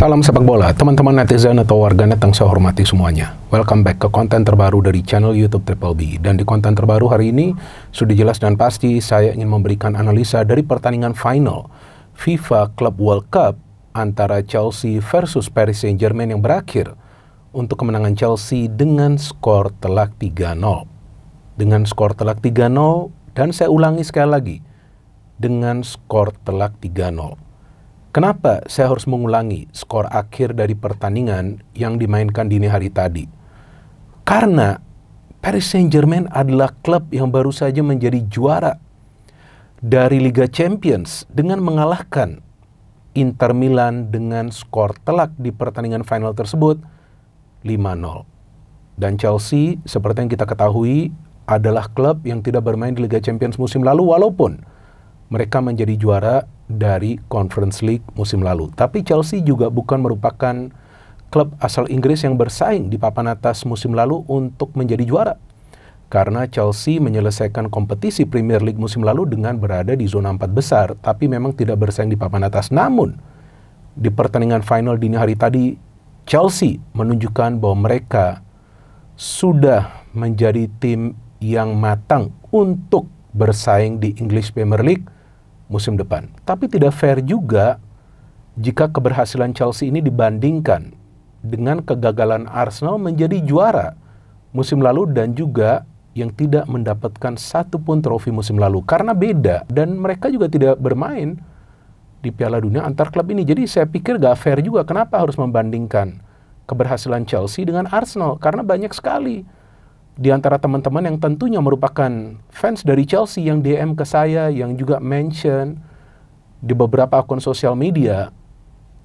Salam sepak bola, teman-teman netizen atau warganet yang saya hormati semuanya. Welcome back ke konten terbaru dari channel YouTube Triple B. Dan di konten terbaru hari ini, sudah jelas dan pasti saya ingin memberikan analisa dari pertandingan final FIFA Club World Cup antara Chelsea versus Paris Saint-Germain yang berakhir untuk kemenangan Chelsea dengan skor telak 3-0. Dengan skor telak 3-0, dan saya ulangi sekali lagi, dengan skor telak 3-0. Kenapa saya harus mengulangi skor akhir dari pertandingan yang dimainkan dini hari tadi? Karena Paris Saint-Germain adalah klub yang baru saja menjadi juara dari Liga Champions dengan mengalahkan Inter Milan dengan skor telak di pertandingan final tersebut 5-0. Dan Chelsea, seperti yang kita ketahui, adalah klub yang tidak bermain di Liga Champions musim lalu walaupun mereka menjadi juara dari Conference League musim lalu. Tapi Chelsea juga bukan merupakan klub asal Inggris yang bersaing di papan atas musim lalu untuk menjadi juara. Karena Chelsea menyelesaikan kompetisi Premier League musim lalu dengan berada di zona 4 besar, tapi memang tidak bersaing di papan atas. Namun, di pertandingan final dini hari tadi, Chelsea menunjukkan bahwa mereka sudah menjadi tim yang matang untuk bersaing di English Premier League musim depan. Tapi tidak fair juga jika keberhasilan Chelsea ini dibandingkan dengan kegagalan Arsenal menjadi juara musim lalu dan juga yang tidak mendapatkan satupun trofi musim lalu. Karena beda dan mereka juga tidak bermain di Piala Dunia antar klub ini. Jadi saya pikir gak fair juga kenapa harus membandingkan keberhasilan Chelsea dengan Arsenal. Karena banyak sekali di antara teman-teman yang tentunya merupakan fans dari Chelsea yang DM ke saya, yang juga mention di beberapa akun sosial media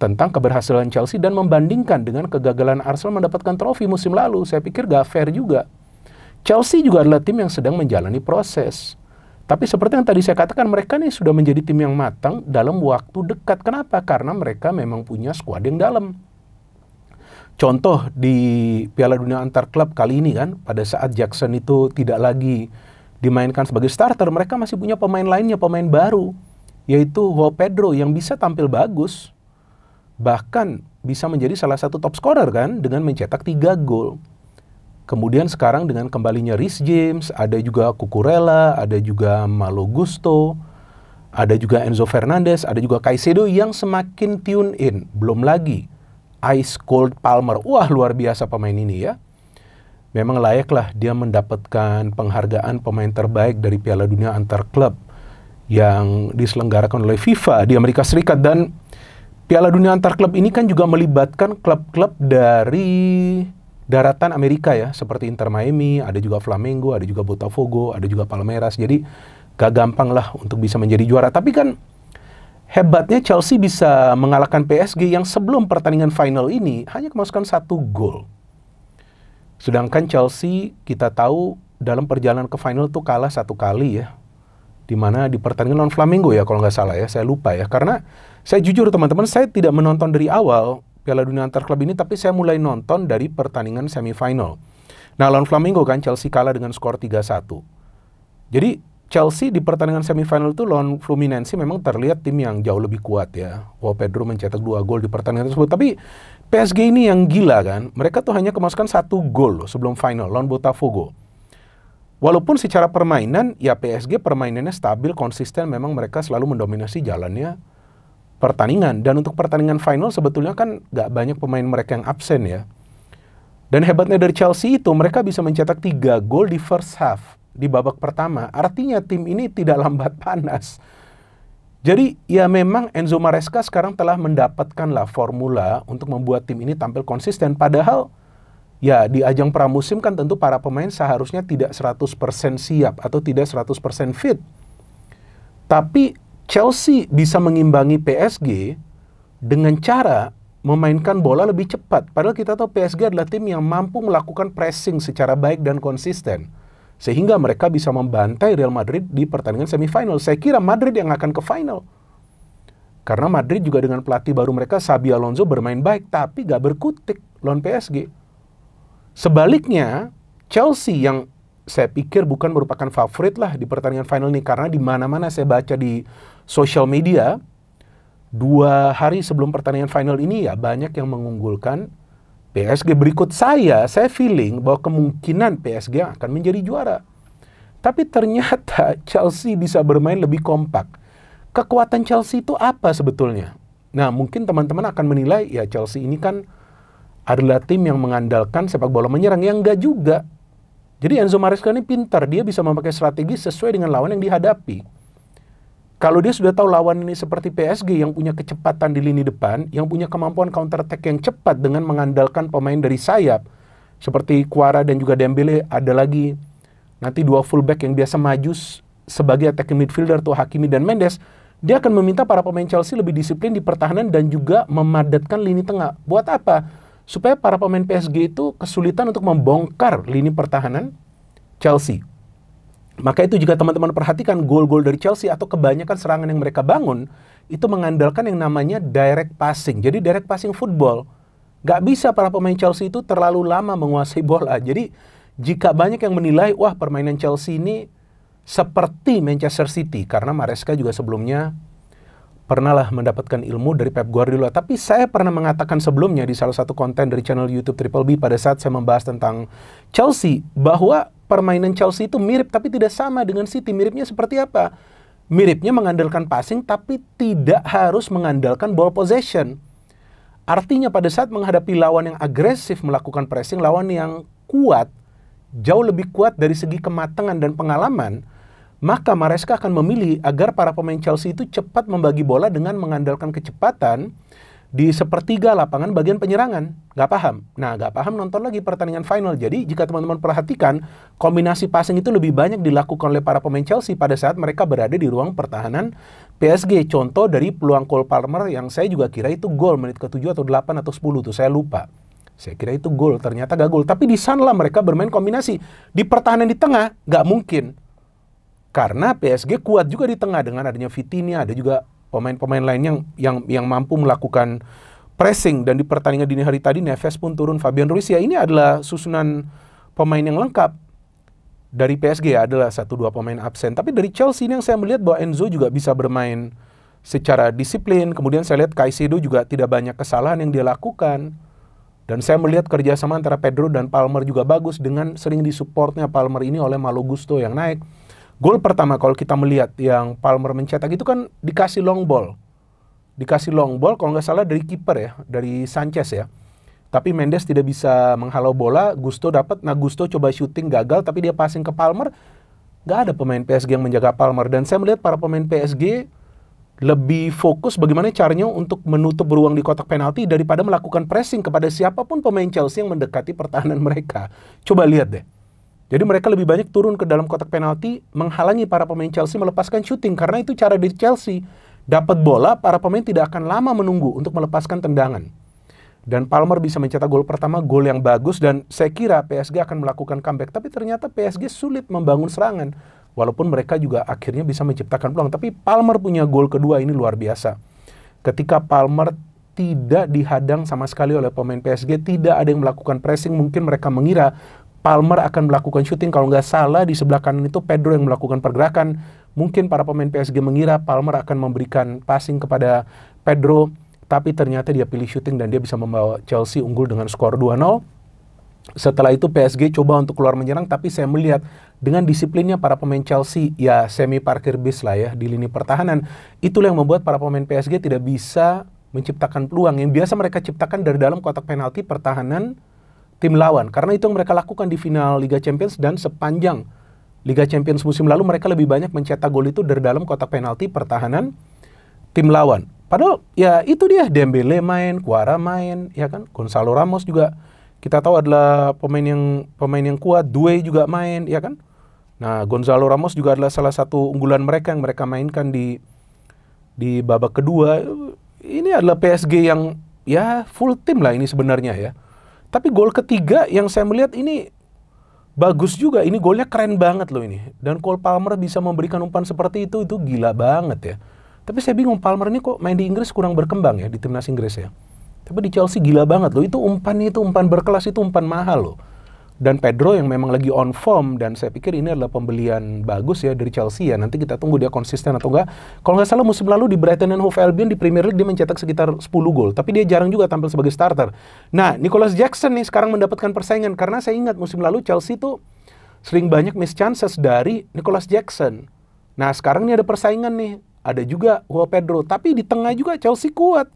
tentang keberhasilan Chelsea dan membandingkan dengan kegagalan Arsenal mendapatkan trofi musim lalu. Saya pikir gak fair juga. Chelsea juga adalah tim yang sedang menjalani proses. Tapi seperti yang tadi saya katakan, mereka nih sudah menjadi tim yang matang dalam waktu dekat. Kenapa? Karena mereka memang punya skuad yang dalam. Contoh di Piala Dunia antar klub kali ini kan, pada saat Jackson itu tidak lagi dimainkan sebagai starter, mereka masih punya pemain lainnya, pemain baru, yaitu Joao Pedro yang bisa tampil bagus. Bahkan bisa menjadi salah satu top scorer kan, dengan mencetak 3 gol. Kemudian sekarang dengan kembalinya Reece James, ada juga Cucurella, ada juga Malo Gusto, ada juga Enzo Fernandez, ada juga Caicedo yang semakin tune in. Belum lagi Ice Cold Palmer. Wah, luar biasa pemain ini ya. Memang layaklah dia mendapatkan penghargaan pemain terbaik dari Piala Dunia antar klub yang diselenggarakan oleh FIFA di Amerika Serikat. Dan Piala Dunia antar klub ini kan juga melibatkan klub-klub dari daratan Amerika ya, seperti Inter Miami, ada juga Flamengo, ada juga Botafogo, ada juga Palmeiras. Jadi gak gampang lah untuk bisa menjadi juara. Tapi kan hebatnya Chelsea bisa mengalahkan PSG yang sebelum pertandingan final ini hanya kemasukan 1 gol. Sedangkan Chelsea kita tahu dalam perjalanan ke final tuh kalah 1 kali ya. Dimana di pertandingan lawan Flamengo ya kalau nggak salah ya, saya lupa ya. Karena saya jujur teman-teman, saya tidak menonton dari awal Piala Dunia antar klub ini, tapi saya mulai nonton dari pertandingan semifinal. Nah lawan Flamengo kan Chelsea kalah dengan skor 3-1. Jadi Chelsea di pertandingan semifinal itu lawan Fluminense memang terlihat tim yang jauh lebih kuat ya. Joao Pedro mencetak 2 gol di pertandingan tersebut. Tapi PSG ini yang gila kan. Mereka tuh hanya kemasukan 1 gol sebelum final lawan Botafogo. Walaupun secara permainan ya PSG permainannya stabil, konsisten. Memang mereka selalu mendominasi jalannya pertandingan. Dan untuk pertandingan final sebetulnya kan gak banyak pemain mereka yang absen ya. Dan hebatnya dari Chelsea itu mereka bisa mencetak 3 gol di first half, di babak pertama. Artinya tim ini tidak lambat panas. Jadi ya memang Enzo Maresca sekarang telah mendapatkanlah formula untuk membuat tim ini tampil konsisten. Padahal ya di ajang pramusim kan tentu para pemain seharusnya tidak 100% siap atau tidak 100% fit. Tapi Chelsea bisa mengimbangi PSG dengan cara memainkan bola lebih cepat. Padahal kita tahu PSG adalah tim yang mampu melakukan pressing secara baik dan konsisten. Sehingga mereka bisa membantai Real Madrid di pertandingan semifinal. Saya kira Madrid yang akan ke final. Karena Madrid juga dengan pelatih baru mereka, Xabi Alonso, bermain baik. Tapi gak berkutik lawan PSG. Sebaliknya, Chelsea yang saya pikir bukan merupakan favorit lah di pertandingan final ini. Karena di mana-mana saya baca di sosial media, 2 hari sebelum pertandingan final ini ya banyak yang mengunggulkan PSG. Berikut saya feeling bahwa kemungkinan PSG akan menjadi juara. Tapi ternyata Chelsea bisa bermain lebih kompak. Kekuatan Chelsea itu apa sebetulnya? Nah, mungkin teman-teman akan menilai, ya Chelsea ini kan adalah tim yang mengandalkan sepak bola menyerang. Yang enggak juga. Jadi Enzo Maresca ini pintar, dia bisa memakai strategi sesuai dengan lawan yang dihadapi. Kalau dia sudah tahu lawan ini seperti PSG yang punya kecepatan di lini depan, yang punya kemampuan counter attack yang cepat dengan mengandalkan pemain dari sayap, seperti Kvara dan juga Dembele, ada lagi nanti 2 fullback yang biasa maju sebagai attacking midfielder tuh Hakimi dan Mendes. Dia akan meminta para pemain Chelsea lebih disiplin di pertahanan dan juga memadatkan lini tengah. Buat apa? Supaya para pemain PSG itu kesulitan untuk membongkar lini pertahanan Chelsea. Maka itu jika teman-teman perhatikan gol-gol dari Chelsea atau kebanyakan serangan yang mereka bangun, itu mengandalkan yang namanya direct passing. Jadi direct passing football. Gak bisa para pemain Chelsea itu terlalu lama menguasai bola. Jadi jika banyak yang menilai, wah permainan Chelsea ini seperti Manchester City, karena Maresca juga sebelumnya pernahlah mendapatkan ilmu dari Pep Guardiola. Tapi saya pernah mengatakan sebelumnya di salah satu konten dari channel YouTube Triple B pada saat saya membahas tentang Chelsea, bahwa permainan Chelsea itu mirip tapi tidak sama dengan City. Miripnya seperti apa? Miripnya mengandalkan passing tapi tidak harus mengandalkan ball possession. Artinya pada saat menghadapi lawan yang agresif melakukan pressing, lawan yang kuat, jauh lebih kuat dari segi kematangan dan pengalaman, maka Maresca akan memilih agar para pemain Chelsea itu cepat membagi bola dengan mengandalkan kecepatan di sepertiga lapangan bagian penyerangan. Gak paham? Nah, gak paham nonton lagi pertandingan final. Jadi jika teman-teman perhatikan, kombinasi passing itu lebih banyak dilakukan oleh para pemain Chelsea pada saat mereka berada di ruang pertahanan PSG. Contoh dari peluang Cole Palmer yang saya juga kira itu gol menit ke-7 atau 8 atau 10 tuh, saya lupa. Saya kira itu gol, ternyata gak gol. Tapi di sanalah mereka bermain kombinasi. Di pertahanan di tengah, gak mungkin. Karena PSG kuat juga di tengah dengan adanya Vitinha, ada juga pemain-pemain lain yang mampu melakukan pressing. Dan di pertandingan dini hari tadi, Neves pun turun, Fabian Ruiz. Ya, ini adalah susunan pemain yang lengkap. Dari PSG adalah 1-2 pemain absen. Tapi dari Chelsea ini yang saya melihat bahwa Enzo juga bisa bermain secara disiplin. Kemudian saya lihat Caicedo juga tidak banyak kesalahan yang dia lakukan. Dan saya melihat kerjasama antara Pedro dan Palmer juga bagus dengan sering disupportnya Palmer ini oleh Malo Gusto yang naik. Gol pertama kalau kita melihat yang Palmer mencetak itu kan dikasih long ball. Dikasih long ball kalau nggak salah dari kiper ya, dari Sanchez ya. Tapi Mendes tidak bisa menghalau bola, Gusto dapat. Nah, Gusto coba shooting gagal tapi dia passing ke Palmer. Nggak ada pemain PSG yang menjaga Palmer. Dan saya melihat para pemain PSG lebih fokus bagaimana caranya untuk menutup ruang di kotak penalti daripada melakukan pressing kepada siapapun pemain Chelsea yang mendekati pertahanan mereka. Coba lihat deh. Jadi mereka lebih banyak turun ke dalam kotak penalti, menghalangi para pemain Chelsea melepaskan shooting. Karena itu cara dari Chelsea. Dapat bola, para pemain tidak akan lama menunggu untuk melepaskan tendangan. Dan Palmer bisa mencetak gol pertama, gol yang bagus. Dan saya kira PSG akan melakukan comeback. Tapi ternyata PSG sulit membangun serangan. Walaupun mereka juga akhirnya bisa menciptakan peluang. Tapi Palmer punya gol kedua ini luar biasa. Ketika Palmer tidak dihadang sama sekali oleh pemain PSG, tidak ada yang melakukan pressing, mungkin mereka mengira Palmer akan melakukan shooting. Kalau nggak salah di sebelah kanan itu Pedro yang melakukan pergerakan. Mungkin para pemain PSG mengira Palmer akan memberikan passing kepada Pedro, tapi ternyata dia pilih shooting dan dia bisa membawa Chelsea unggul dengan skor 2-0. Setelah itu PSG coba untuk keluar menyerang, tapi saya melihat dengan disiplinnya para pemain Chelsea ya semi parkir bis lah ya di lini pertahanan. Itulah yang membuat para pemain PSG tidak bisa menciptakan peluang yang biasa mereka ciptakan dari dalam kotak penalti pertahanan tim lawan. Karena itu yang mereka lakukan di final Liga Champions dan sepanjang Liga Champions musim lalu mereka lebih banyak mencetak gol itu dari dalam kotak penalti pertahanan tim lawan. Padahal ya itu dia, Dembele main, Kvara main, ya kan, Gonzalo Ramos juga kita tahu adalah pemain yang kuat, Doué juga main, ya kan. Nah, Gonzalo Ramos juga adalah salah satu unggulan mereka yang mereka mainkan di babak kedua. Ini adalah PSG yang ya full tim lah ini sebenarnya ya. Tapi gol ketiga yang saya melihat ini bagus juga. Ini golnya keren banget loh ini. Dan Cole Palmer bisa memberikan umpan seperti itu gila banget ya. Tapi saya bingung, Palmer ini kok main di Inggris kurang berkembang ya, di timnas Inggris ya. Tapi di Chelsea gila banget loh. Itu umpan berkelas, itu umpan mahal loh. dan Pedro yang memang lagi on form, dan saya pikir ini adalah pembelian bagus ya dari Chelsea ya. Nanti kita tunggu dia konsisten atau enggak. Kalau nggak salah musim lalu di Brighton and Hove Albion di Premier League dia mencetak sekitar 10 gol, tapi dia jarang juga tampil sebagai starter. Nah, Nicholas Jackson nih sekarang mendapatkan persaingan, karena saya ingat musim lalu Chelsea tuh sering banyak miss chances dari Nicholas Jackson. Nah, sekarang ini ada persaingan nih, ada juga Joao Pedro, tapi di tengah juga Chelsea kuat.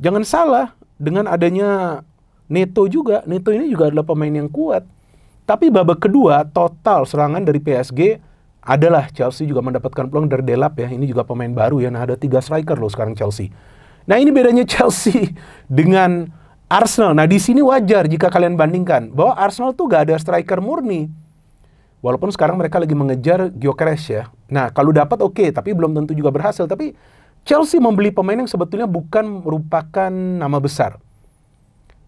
Jangan salah, dengan adanya Neto juga, Neto ini juga adalah pemain yang kuat. Tapi babak kedua, total serangan dari PSG adalah Chelsea juga mendapatkan peluang dari Delap ya. Ini juga pemain baru ya, nah ada 3 striker loh sekarang Chelsea. Nah ini bedanya Chelsea dengan Arsenal. Nah di sini wajar jika kalian bandingkan, bahwa Arsenal tuh gak ada striker murni. Walaupun sekarang mereka lagi mengejar Gyökeres ya. Nah kalau dapat oke, tapi belum tentu juga berhasil. Tapi Chelsea membeli pemain yang sebetulnya bukan merupakan nama besar.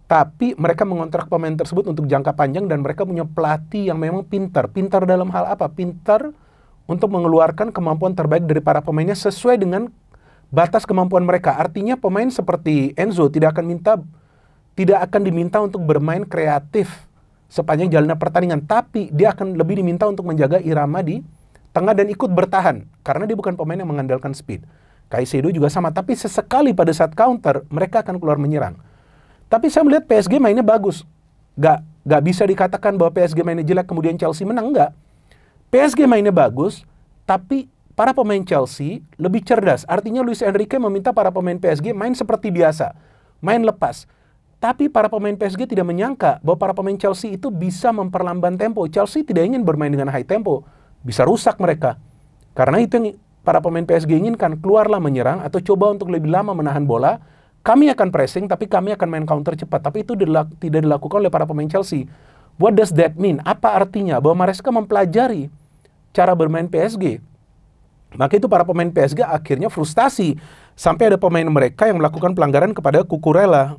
Tapi mereka mengontrak pemain tersebut untuk jangka panjang, dan mereka punya pelatih yang memang pintar. Pintar dalam hal apa? Pintar untuk mengeluarkan kemampuan terbaik dari para pemainnya sesuai dengan batas kemampuan mereka. Artinya pemain seperti Enzo tidak akan diminta untuk bermain kreatif sepanjang jalannya pertandingan, tapi dia akan lebih diminta untuk menjaga irama di tengah dan ikut bertahan, karena dia bukan pemain yang mengandalkan speed. Caicedo juga sama, tapi sesekali pada saat counter mereka akan keluar menyerang. Tapi saya melihat PSG mainnya bagus. Gak bisa dikatakan bahwa PSG mainnya jelek kemudian Chelsea menang, enggak. PSG mainnya bagus, tapi para pemain Chelsea lebih cerdas. Artinya Luis Enrique meminta para pemain PSG main seperti biasa, main lepas. Tapi para pemain PSG tidak menyangka bahwa para pemain Chelsea itu bisa memperlambat tempo. Chelsea tidak ingin bermain dengan high tempo, bisa rusak mereka. Karena itu yang para pemain PSG inginkan, keluarlah menyerang atau coba untuk lebih lama menahan bola. Kami akan pressing, tapi kami akan main counter cepat. Tapi itu tidak dilakukan oleh para pemain Chelsea. What does that mean? Apa artinya? Bahwa Maresca mempelajari cara bermain PSG. Maka itu para pemain PSG akhirnya frustasi. Sampai ada pemain mereka yang melakukan pelanggaran kepada Cucurella.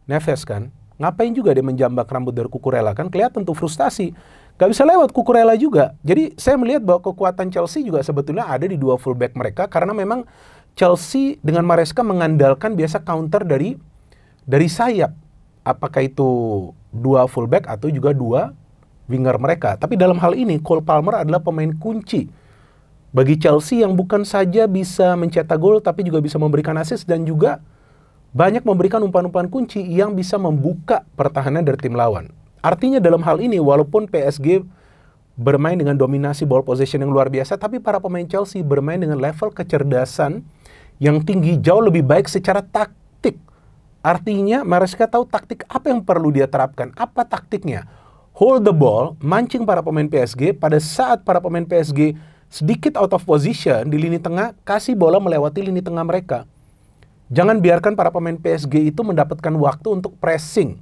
Neves kan? Ngapain juga dia menjambak rambut dari Cucurella kan? Kelihatan tuh frustasi. Gak bisa lewat Cucurella juga. Jadi saya melihat bahwa kekuatan Chelsea juga sebetulnya ada di 2 fullback mereka. Karena memang Chelsea dengan Maresca mengandalkan biasa counter dari sayap. Apakah itu 2 fullback atau juga 2 winger mereka. Tapi dalam hal ini Cole Palmer adalah pemain kunci bagi Chelsea yang bukan saja bisa mencetak gol, tapi juga bisa memberikan assist dan juga banyak memberikan umpan-umpan kunci yang bisa membuka pertahanan dari tim lawan. Artinya dalam hal ini walaupun PSG bermain dengan dominasi ball possession yang luar biasa, tapi para pemain Chelsea bermain dengan level kecerdasan yang tinggi, jauh lebih baik secara taktik. Artinya Maresca tahu taktik apa yang perlu dia terapkan. Apa taktiknya? Hold the ball, mancing para pemain PSG. Pada saat para pemain PSG sedikit out of position di lini tengah, kasih bola melewati lini tengah mereka. Jangan biarkan para pemain PSG itu mendapatkan waktu untuk pressing.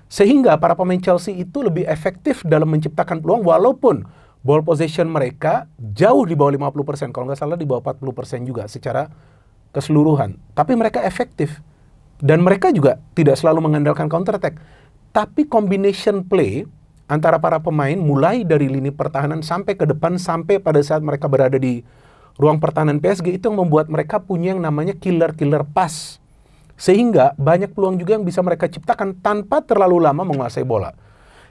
Sehingga para pemain Chelsea itu lebih efektif dalam menciptakan peluang, walaupun ball possession mereka jauh di bawah 50%. Kalau nggak salah di bawah 40% juga secara keseluruhan. Tapi mereka efektif. Dan mereka juga tidak selalu mengandalkan counter attack. Tapi combination play antara para pemain mulai dari lini pertahanan sampai ke depan, sampai pada saat mereka berada di ruang pertahanan PSG, itu yang membuat mereka punya yang namanya killer pass. Sehingga banyak peluang juga yang bisa mereka ciptakan tanpa terlalu lama menguasai bola.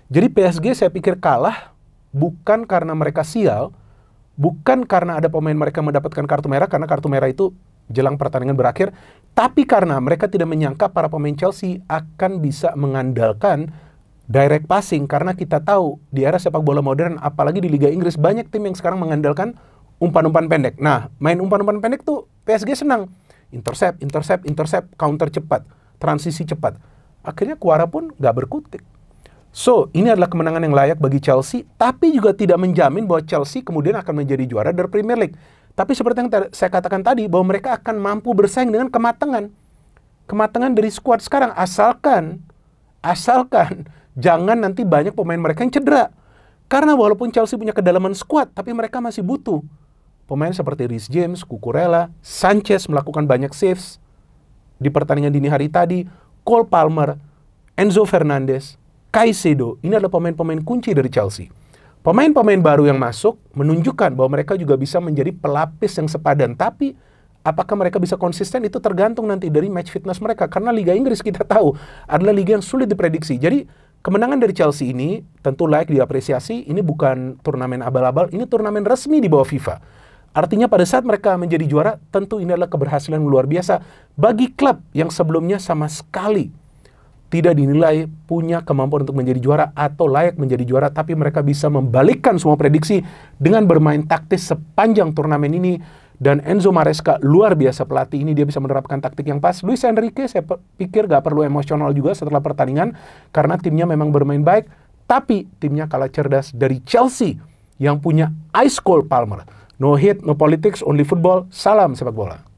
Jadi PSG saya pikir kalah bukan karena mereka sial, bukan karena ada pemain mereka mendapatkan kartu merah, karena kartu merah itu jelang pertandingan berakhir, tapi karena mereka tidak menyangka para pemain Chelsea akan bisa mengandalkan direct passing. Karena kita tahu di era sepak bola modern, apalagi di Liga Inggris, banyak tim yang sekarang mengandalkan umpan-umpan pendek. Nah, main umpan-umpan pendek tuh PSG senang. Intercept, counter cepat, transisi cepat. Akhirnya Kuara pun gak berkutik. So, ini adalah kemenangan yang layak bagi Chelsea, tapi juga tidak menjamin bahwa Chelsea kemudian akan menjadi juara dari Premier League. Tapi seperti yang saya katakan tadi, bahwa mereka akan mampu bersaing dengan kematangan. Kematangan dari skuad sekarang, asalkan jangan nanti banyak pemain mereka yang cedera. Karena walaupun Chelsea punya kedalaman skuad, tapi mereka masih butuh pemain seperti Reece James, Cucurella, Sanchez melakukan banyak saves di pertandingan dini hari tadi, Cole Palmer, Enzo Fernandez, Caicedo. Ini adalah pemain-pemain kunci dari Chelsea. Pemain-pemain baru yang masuk menunjukkan bahwa mereka juga bisa menjadi pelapis yang sepadan. Tapi apakah mereka bisa konsisten itu tergantung nanti dari match fitness mereka. Karena Liga Inggris kita tahu adalah liga yang sulit diprediksi. Jadi Kemenangan dari Chelsea ini tentu layak diapresiasi. Ini bukan turnamen abal-abal, ini turnamen resmi di bawah FIFA. Artinya pada saat mereka menjadi juara, tentu ini adalah keberhasilan luar biasa bagi klub yang sebelumnya sama sekali tidak dinilai punya kemampuan untuk menjadi juara atau layak menjadi juara, tapi mereka bisa membalikkan semua prediksi dengan bermain taktis sepanjang turnamen ini. Dan Enzo Maresca luar biasa pelatih ini, dia bisa menerapkan taktik yang pas. Luis Enrique saya pikir gak perlu emosional juga setelah pertandingan karena timnya memang bermain baik, tapi timnya kalah cerdas dari Chelsea yang punya ice cold Palmer. No hit, no politics, only football. Salam sepak bola.